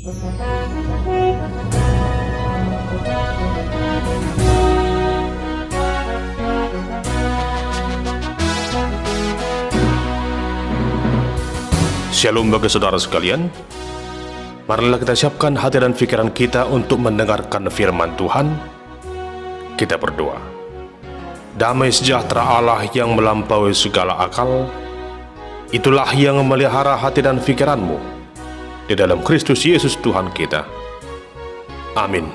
Shalom bagi saudara sekalian. Marilah kita siapkan hati dan pikiran kita untuk mendengarkan firman Tuhan. Kita berdoa. Damai sejahtera Allah yang melampaui segala akal, itulah yang memelihara hati dan pikiranmu di dalam Kristus Yesus Tuhan kita. Amin.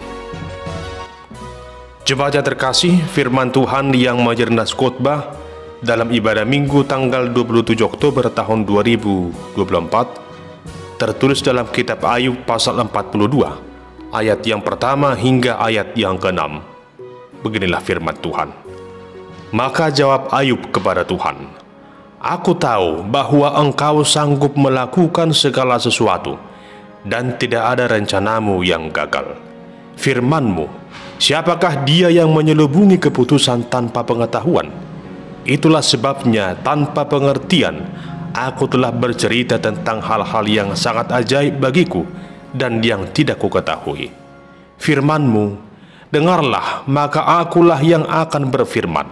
Jemaat yang terkasih, firman Tuhan yang menjadi nas khotbah dalam ibadah Minggu tanggal 27 Oktober tahun 2024 tertulis dalam kitab Ayub pasal 42 ayat yang pertama hingga ayat yang ke-6. Beginilah firman Tuhan. Maka jawab Ayub kepada Tuhan, "Aku tahu bahwa Engkau sanggup melakukan segala sesuatu dan tidak ada rencanamu yang gagal. Firman-Mu, siapakah dia yang menyelubungi keputusan tanpa pengetahuan? Itulah sebabnya tanpa pengertian aku telah bercerita tentang hal-hal yang sangat ajaib bagiku dan yang tidak kuketahui. Firman-Mu, dengarlah, maka akulah yang akan berfirman.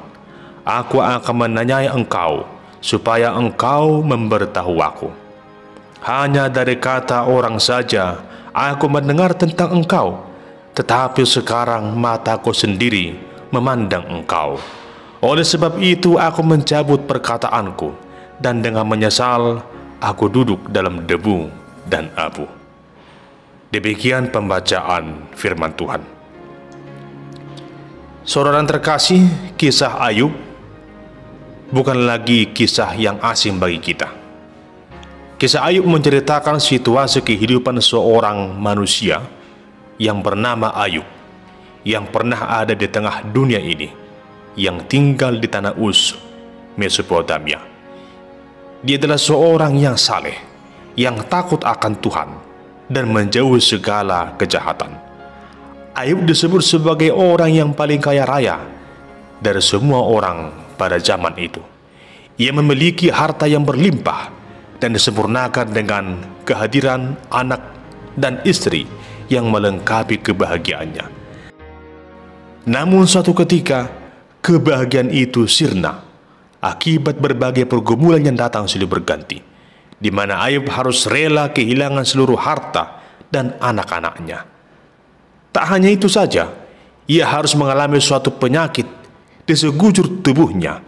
Aku akan menanyai Engkau, supaya Engkau memberitahu aku. Hanya dari kata orang saja aku mendengar tentang Engkau, tetapi sekarang mataku sendiri memandang Engkau. Oleh sebab itu aku mencabut perkataanku, dan dengan menyesal aku duduk dalam debu dan abu." Demikian pembacaan firman Tuhan. Saudara terkasih, kisah Ayub bukan lagi kisah yang asing bagi kita. Kisah Ayub menceritakan situasi kehidupan seorang manusia yang bernama Ayub, yang pernah ada di tengah dunia ini, yang tinggal di tanah Uz, Mesopotamia. Dia adalah seorang yang saleh, yang takut akan Tuhan, dan menjauhi segala kejahatan. Ayub disebut sebagai orang yang paling kaya raya dari semua orang pada zaman itu. Ia memiliki harta yang berlimpah dan disempurnakan dengan kehadiran anak dan istri yang melengkapi kebahagiaannya. Namun suatu ketika, kebahagiaan itu sirna akibat berbagai pergumulan yang datang silih berganti, di mana Ayub harus rela kehilangan seluruh harta dan anak-anaknya. Tak hanya itu saja, ia harus mengalami suatu penyakit di sekujur tubuhnya.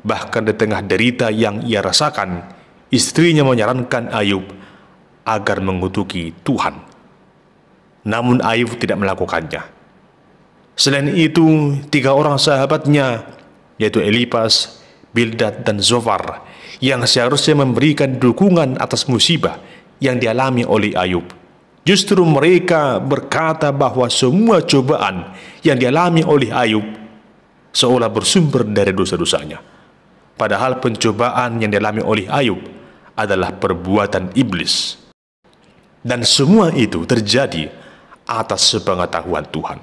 Bahkan di tengah derita yang ia rasakan, istrinya menyarankan Ayub agar mengutuki Tuhan. Namun Ayub tidak melakukannya. Selain itu, 3 orang sahabatnya, yaitu Elifas, Bildad, dan Zofar, yang seharusnya memberikan dukungan atas musibah yang dialami oleh Ayub, justru mereka berkata bahwa semua cobaan yang dialami oleh Ayub seolah bersumber dari dosa-dosanya. Padahal pencobaan yang dialami oleh Ayub adalah perbuatan iblis. Dan semua itu terjadi atas sepengetahuan Tuhan.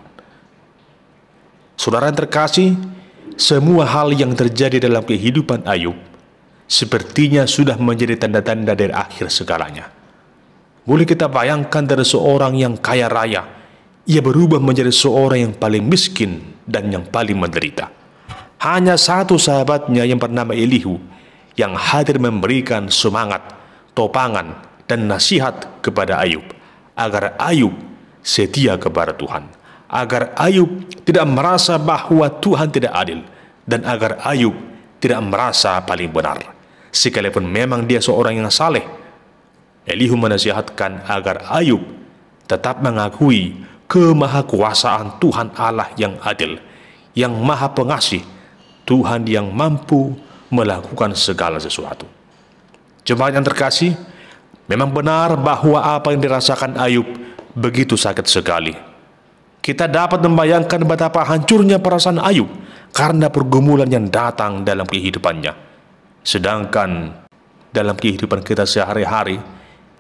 Saudara yang terkasih, semua hal yang terjadi dalam kehidupan Ayub sepertinya sudah menjadi tanda-tanda dari akhir segalanya. Boleh kita bayangkan dari seorang yang kaya raya, ia berubah menjadi seorang yang paling miskin dan yang paling menderita. Hanya satu sahabatnya yang bernama Elihu yang hadir memberikan semangat, topangan, dan nasihat kepada Ayub agar Ayub setia kepada Tuhan, agar Ayub tidak merasa bahwa Tuhan tidak adil, dan agar Ayub tidak merasa paling benar, sekalipun memang dia seorang yang saleh. Elihu menasihatkan agar Ayub tetap mengakui kemahakuasaan Tuhan Allah yang adil, yang maha pengasih, Tuhan yang mampu melakukan segala sesuatu. Jemaat yang terkasih, memang benar bahwa apa yang dirasakan Ayub begitu sakit sekali. Kita dapat membayangkan betapa hancurnya perasaan Ayub karena pergumulan yang datang dalam kehidupannya. Sedangkan dalam kehidupan kita sehari-hari,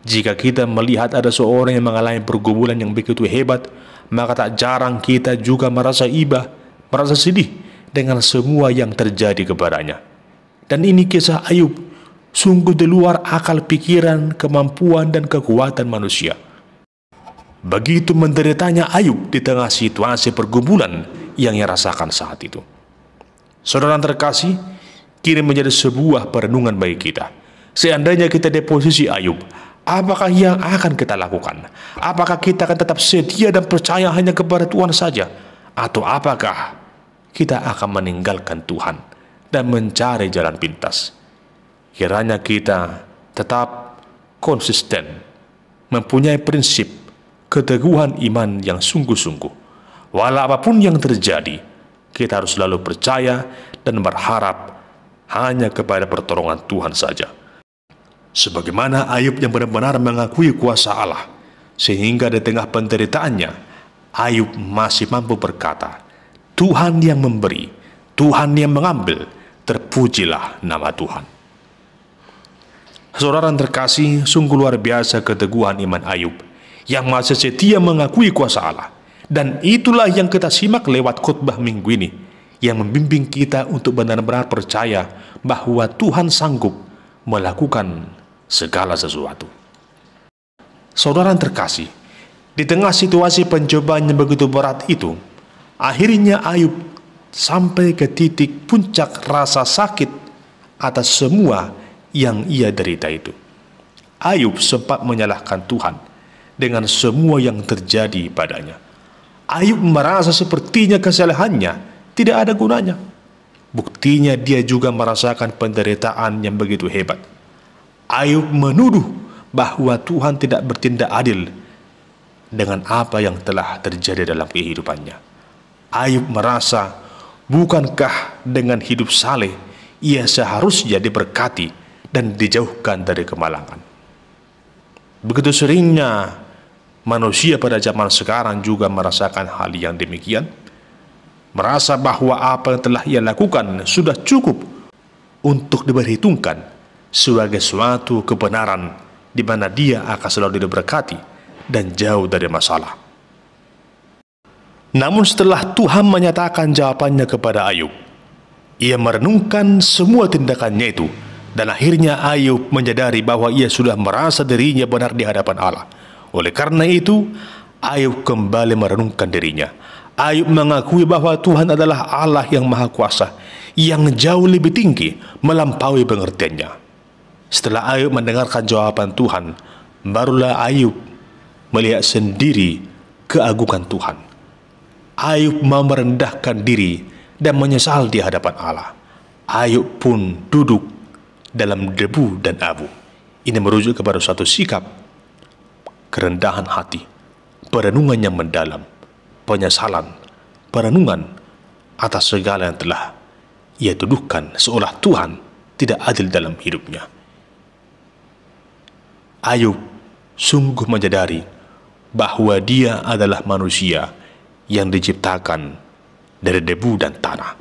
jika kita melihat ada seorang yang mengalami pergumulan yang begitu hebat, maka tak jarang kita juga merasa iba, merasa sedih dengan semua yang terjadi kepadanya. Dan ini kisah Ayub, sungguh di luar akal pikiran, kemampuan, dan kekuatan manusia. Begitu menderitanya Ayub di tengah situasi pergumulan yang ia rasakan saat itu. Saudara terkasih, kini menjadi sebuah perenungan bagi kita. Seandainya kita di posisi Ayub, apakah yang akan kita lakukan? Apakah kita akan tetap setia dan percaya hanya kepada Tuhan saja? Atau apakah kita akan meninggalkan Tuhan dan mencari jalan pintas? Kiranya kita tetap konsisten, mempunyai prinsip keteguhan iman yang sungguh-sungguh. Walau apapun yang terjadi, kita harus selalu percaya dan berharap hanya kepada pertolongan Tuhan saja. Sebagaimana Ayub yang benar-benar mengakui kuasa Allah, sehingga di tengah penderitaannya, Ayub masih mampu berkata, Tuhan yang memberi, Tuhan yang mengambil, terpujilah nama Tuhan. Saudara terkasih, sungguh luar biasa keteguhan iman Ayub yang masih setia mengakui kuasa Allah. Dan itulah yang kita simak lewat khotbah minggu ini, yang membimbing kita untuk benar-benar percaya bahwa Tuhan sanggup melakukan segala sesuatu. Saudara terkasih, di tengah situasi pencobaan yang begitu berat itu, akhirnya Ayub sampai ke titik puncak rasa sakit atas semua yang ia derita itu. Ayub sempat menyalahkan Tuhan dengan semua yang terjadi padanya. Ayub merasa sepertinya kesalahannya tidak ada gunanya. Buktinya dia juga merasakan penderitaan yang begitu hebat. Ayub menuduh bahwa Tuhan tidak bertindak adil dengan apa yang telah terjadi dalam kehidupannya. Ayub merasa, bukankah dengan hidup saleh ia seharusnya diberkati dan dijauhkan dari kemalangan? Begitu seringnya manusia pada zaman sekarang juga merasakan hal yang demikian, merasa bahwa apa yang telah ia lakukan sudah cukup untuk diperhitungkan sebagai suatu kebenaran di mana dia akan selalu diberkati dan jauh dari masalah. Namun setelah Tuhan menyatakan jawabannya kepada Ayub, ia merenungkan semua tindakannya itu, dan akhirnya Ayub menyadari bahwa ia sudah merasa dirinya benar di hadapan Allah. Oleh karena itu, Ayub kembali merenungkan dirinya. Ayub mengakui bahwa Tuhan adalah Allah yang Maha Kuasa, yang jauh lebih tinggi melampaui pengertiannya. Setelah Ayub mendengarkan jawaban Tuhan, barulah Ayub melihat sendiri keagungan Tuhan. Ayub mau merendahkan diri dan menyesal di hadapan Allah. Ayub pun duduk dalam debu dan abu. Ini merujuk kepada suatu sikap kerendahan hati, perenungan yang mendalam, penyesalan, perenungan atas segala yang telah ia tuduhkan seolah Tuhan tidak adil dalam hidupnya. Ayub sungguh menyadari bahwa dia adalah manusia yang diciptakan dari debu dan tanah.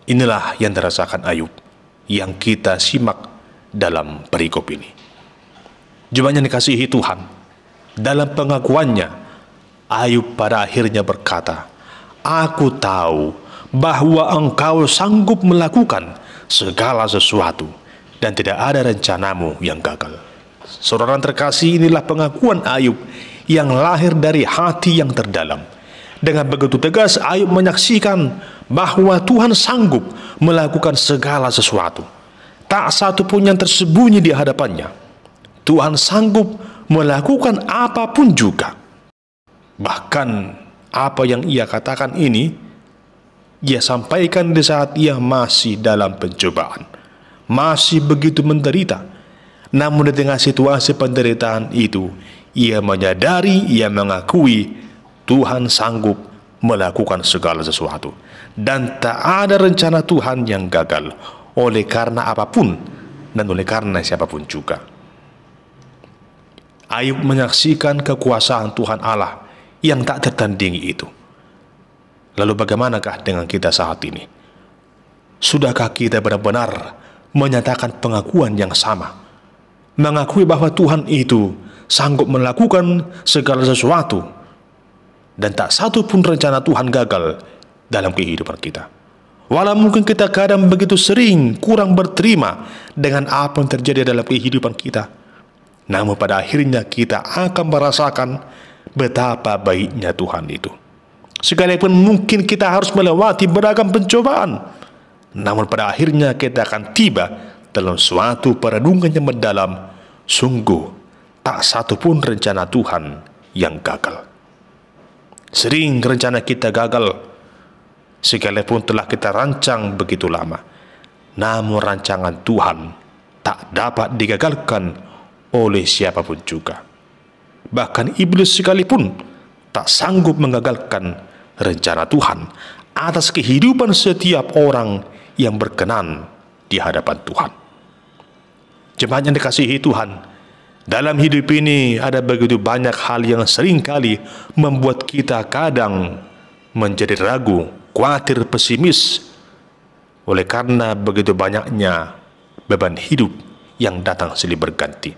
Inilah yang dirasakan Ayub yang kita simak dalam perikop ini. Jemaat yang dikasihi Tuhan, dalam pengakuannya, Ayub pada akhirnya berkata, Aku tahu bahwa Engkau sanggup melakukan segala sesuatu dan tidak ada rencanamu yang gagal. Saudara terkasih, inilah pengakuan Ayub yang lahir dari hati yang terdalam. Dengan begitu tegas, Ayub menyaksikan bahwa Tuhan sanggup melakukan segala sesuatu. Tak satu pun yang tersembunyi di hadapannya. Tuhan sanggup melakukan apapun juga. Bahkan apa yang ia katakan ini, ia sampaikan di saat ia masih dalam pencobaan, masih begitu menderita. Namun di tengah situasi penderitaan itu, ia menyadari, ia mengakui Tuhan sanggup melakukan segala sesuatu. Dan tak ada rencana Tuhan yang gagal, oleh karena apapun dan oleh karena siapapun juga. Ayub menyaksikan kekuasaan Tuhan Allah yang tak tertandingi itu. Lalu bagaimanakah dengan kita saat ini? Sudahkah kita benar-benar menyatakan pengakuan yang sama? Mengakui bahwa Tuhan itu sanggup melakukan segala sesuatu dan tak satu pun rencana Tuhan gagal dalam kehidupan kita. Walau mungkin kita kadang begitu sering kurang berterima dengan apa yang terjadi dalam kehidupan kita. Namun pada akhirnya kita akan merasakan betapa baiknya Tuhan itu. Sekalipun mungkin kita harus melewati beragam pencobaan, namun pada akhirnya kita akan tiba dalam suatu perenungan yang mendalam. Sungguh tak satu pun rencana Tuhan yang gagal. Sering rencana kita gagal, sekalipun telah kita rancang begitu lama. Namun rancangan Tuhan tak dapat digagalkan oleh siapapun juga. Bahkan iblis sekalipun tak sanggup menggagalkan rencana Tuhan atas kehidupan setiap orang yang berkenan di hadapan Tuhan. Jemaat yang dikasihi Tuhan, dalam hidup ini ada begitu banyak hal yang seringkali membuat kita kadang menjadi ragu, khawatir, pesimis, oleh karena begitu banyaknya beban hidup yang datang silih berganti.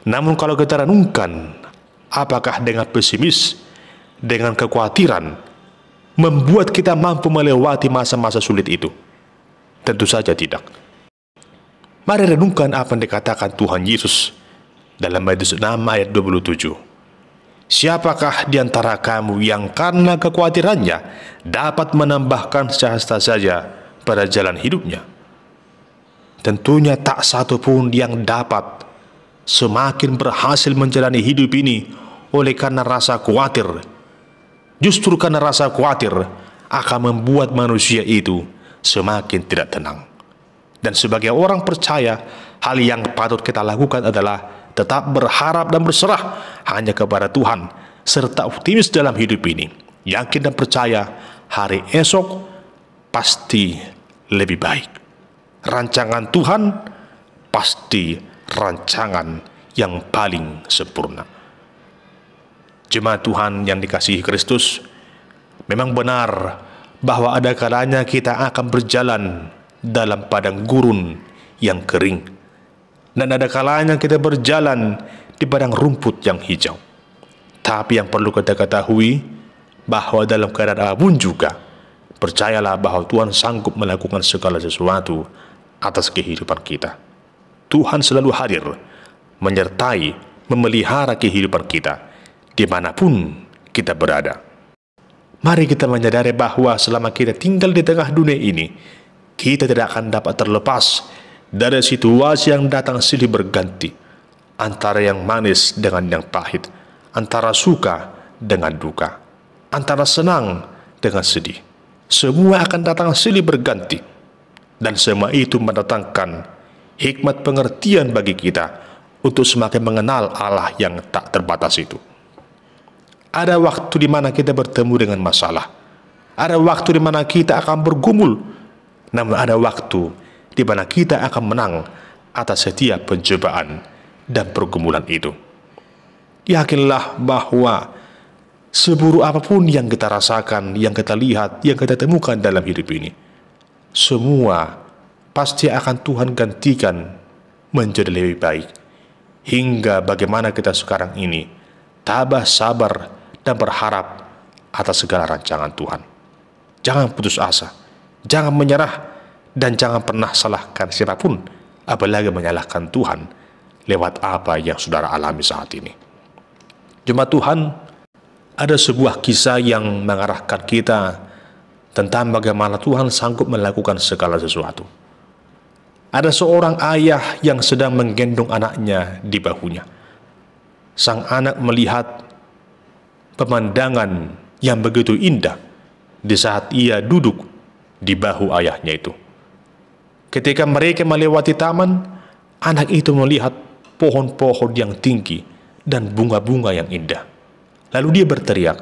Namun kalau kita renungkan, apakah dengan pesimis, dengan kekhawatiran, membuat kita mampu melewati masa-masa sulit itu? Tentu saja tidak. Mari renungkan apa yang dikatakan Tuhan Yesus dalam Matius 6 ayat 27. Siapakah di antara kamu yang karena kekhawatirannya dapat menambahkan sehasta saja pada jalan hidupnya? Tentunya tak satu pun yang dapat semakin berhasil menjalani hidup ini oleh karena rasa khawatir. Justru karena rasa khawatir akan membuat manusia itu semakin tidak tenang. Dan sebagai orang percaya, hal yang patut kita lakukan adalah tetap berharap dan berserah hanya kepada Tuhan, serta optimis dalam hidup ini. Yakin dan percaya hari esok pasti lebih baik. Rancangan Tuhan pasti rancangan yang paling sempurna. Jemaat Tuhan yang dikasihi Kristus, memang benar bahwa ada kalanya kita akan berjalan dalam padang gurun yang kering, dan ada kalanya kita berjalan di padang rumput yang hijau. Tapi yang perlu kita ketahui, bahwa dalam keadaan apapun juga, percayalah bahwa Tuhan sanggup melakukan segala sesuatu atas kehidupan kita. Tuhan selalu hadir, menyertai, memelihara kehidupan kita, dimanapun kita berada. Mari kita menyadari bahwa selama kita tinggal di tengah dunia ini, kita tidak akan dapat terlepas dari situasi yang datang silih berganti, antara yang manis dengan yang pahit, antara suka dengan duka, antara senang dengan sedih. Semua akan datang silih berganti, dan semua itu mendatangkan hikmat pengertian bagi kita untuk semakin mengenal Allah yang tak terbatas itu. Ada waktu di mana kita bertemu dengan masalah, ada waktu di mana kita akan bergumul, namun ada waktu di mana kita akan menang atas setiap pencobaan dan pergumulan itu. Yakinlah bahwa seburuk apapun yang kita rasakan, yang kita lihat, yang kita temukan dalam hidup ini, semua pasti akan Tuhan gantikan menjadi lebih baik. Hingga bagaimana kita sekarang ini tabah, sabar, dan berharap atas segala rancangan Tuhan. Jangan putus asa, jangan menyerah, dan jangan pernah salahkan siapapun, apalagi menyalahkan Tuhan lewat apa yang saudara alami saat ini. Jemaat Tuhan, ada sebuah kisah yang mengarahkan kita tentang bagaimana Tuhan sanggup melakukan segala sesuatu. Ada seorang ayah yang sedang menggendong anaknya di bahunya. Sang anak melihat pemandangan yang begitu indah di saat ia duduk di bahu ayahnya itu. Ketika mereka melewati taman, anak itu melihat pohon-pohon yang tinggi dan bunga-bunga yang indah. Lalu dia berteriak,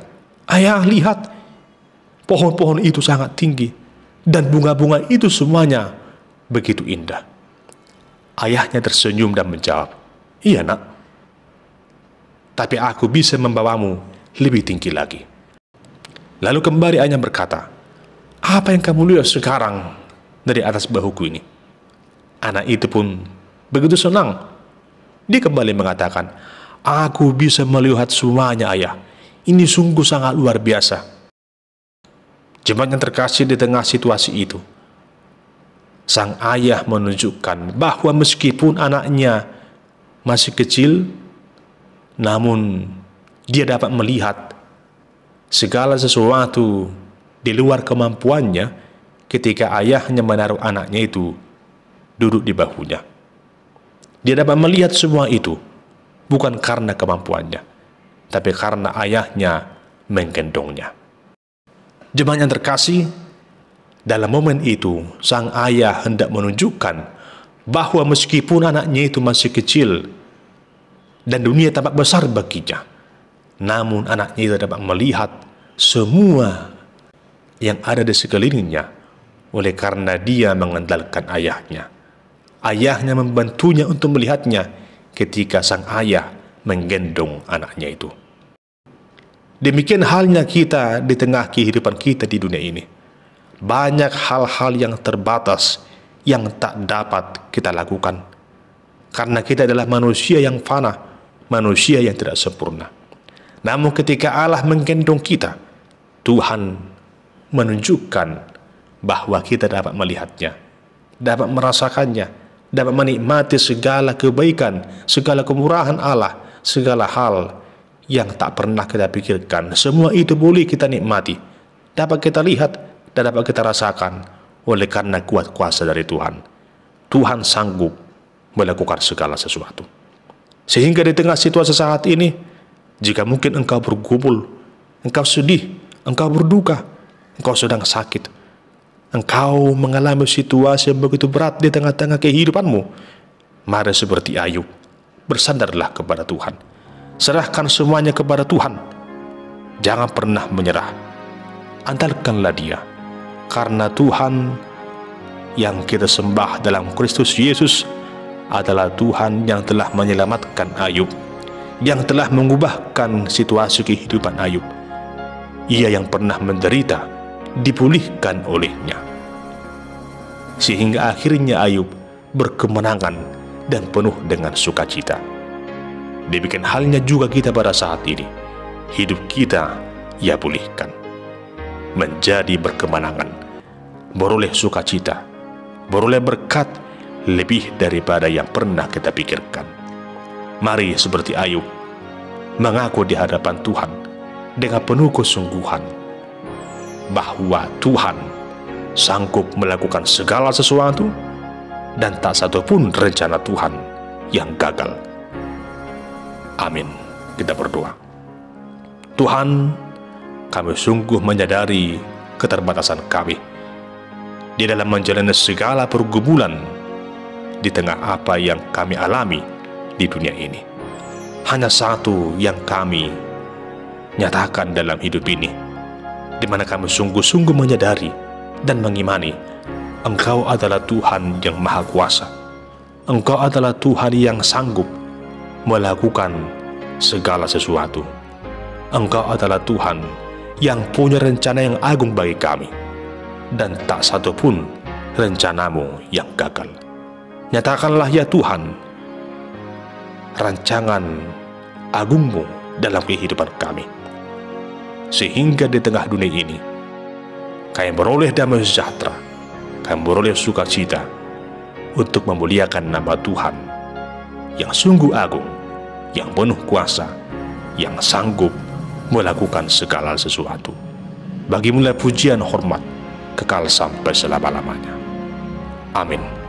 "Ayah, lihat, pohon-pohon itu sangat tinggi dan bunga-bunga itu semuanya begitu indah." Ayahnya tersenyum dan menjawab, "Iya, nak, tapi aku bisa membawamu lebih tinggi lagi." Lalu kembali ayahnya berkata, "Apa yang kamu lihat sekarang dari atas bahuku ini?" Anak itu pun begitu senang. Dia kembali mengatakan, "Aku bisa melihat semuanya, ayah. Ini sungguh sangat luar biasa." Jemaat yang terkasih, di tengah situasi itu, sang ayah menunjukkan bahwa meskipun anaknya masih kecil, namun dia dapat melihat segala sesuatu di luar kemampuannya ketika ayahnya menaruh anaknya itu duduk di bahunya. Dia dapat melihat semua itu bukan karena kemampuannya, tapi karena ayahnya menggendongnya. Jemaat yang terkasih, dalam momen itu sang ayah hendak menunjukkan bahwa meskipun anaknya itu masih kecil dan dunia tampak besar baginya, namun anaknya itu dapat melihat semua yang ada di sekelilingnya oleh karena dia mengandalkan ayahnya. Ayahnya membantunya untuk melihatnya ketika sang ayah menggendong anaknya itu. Demikian halnya kita di tengah kehidupan kita di dunia ini. Banyak hal-hal yang terbatas yang tak dapat kita lakukan karena kita adalah manusia yang fana, manusia yang tidak sempurna. Namun ketika Allah menggendong kita, Tuhan menunjukkan bahwa kita dapat melihatnya, dapat merasakannya, dapat menikmati segala kebaikan, segala kemurahan Allah, segala hal yang tak pernah kita pikirkan. Semua itu boleh kita nikmati, dapat kita lihat, dan dapat kita rasakan oleh karena kuat kuasa dari Tuhan. Tuhan sanggup melakukan segala sesuatu. Sehingga di tengah situasi saat ini, jika mungkin engkau bergumul, engkau sedih, engkau berduka, engkau sedang sakit, engkau mengalami situasi yang begitu berat di tengah-tengah kehidupanmu, mari seperti Ayub, bersandarlah kepada Tuhan. Serahkan semuanya kepada Tuhan. Jangan pernah menyerah. Andalkanlah Dia. Karena Tuhan yang kita sembah dalam Kristus Yesus adalah Tuhan yang telah menyelamatkan Ayub, yang telah mengubahkan situasi kehidupan Ayub. Ia yang pernah menderita dipulihkan olehnya, sehingga akhirnya Ayub berkemenangan dan penuh dengan sukacita. Demikian halnya juga kita pada saat ini. Hidup kita Ia pulihkan menjadi berkemenangan, beroleh sukacita, beroleh berkat lebih daripada yang pernah kita pikirkan. Mari seperti Ayub mengaku di hadapan Tuhan dengan penuh kesungguhan bahwa Tuhan sanggup melakukan segala sesuatu dan tak satu pun rencana Tuhan yang gagal. Amin. Kita berdoa. Tuhan, kami sungguh menyadari keterbatasan kami di dalam menjalani segala pergumulan di tengah apa yang kami alami di dunia ini. Hanya satu yang kami nyatakan dalam hidup ini, di mana kami sungguh-sungguh menyadari dan mengimani Engkau adalah Tuhan yang Maha Kuasa. Engkau adalah Tuhan yang sanggup melakukan segala sesuatu. Engkau adalah Tuhan yang punya rencana yang agung bagi kami, dan tak satu pun rencanamu yang gagal. Nyatakanlah ya Tuhan rancangan agungmu dalam kehidupan kami, sehingga di tengah dunia ini kami beroleh damai sejahtera, kami beroleh sukacita untuk memuliakan nama Tuhan yang sungguh agung, yang penuh kuasa, yang sanggup melakukan segala sesuatu. Bagimu pujian hormat kekal sampai selama-lamanya. Amin.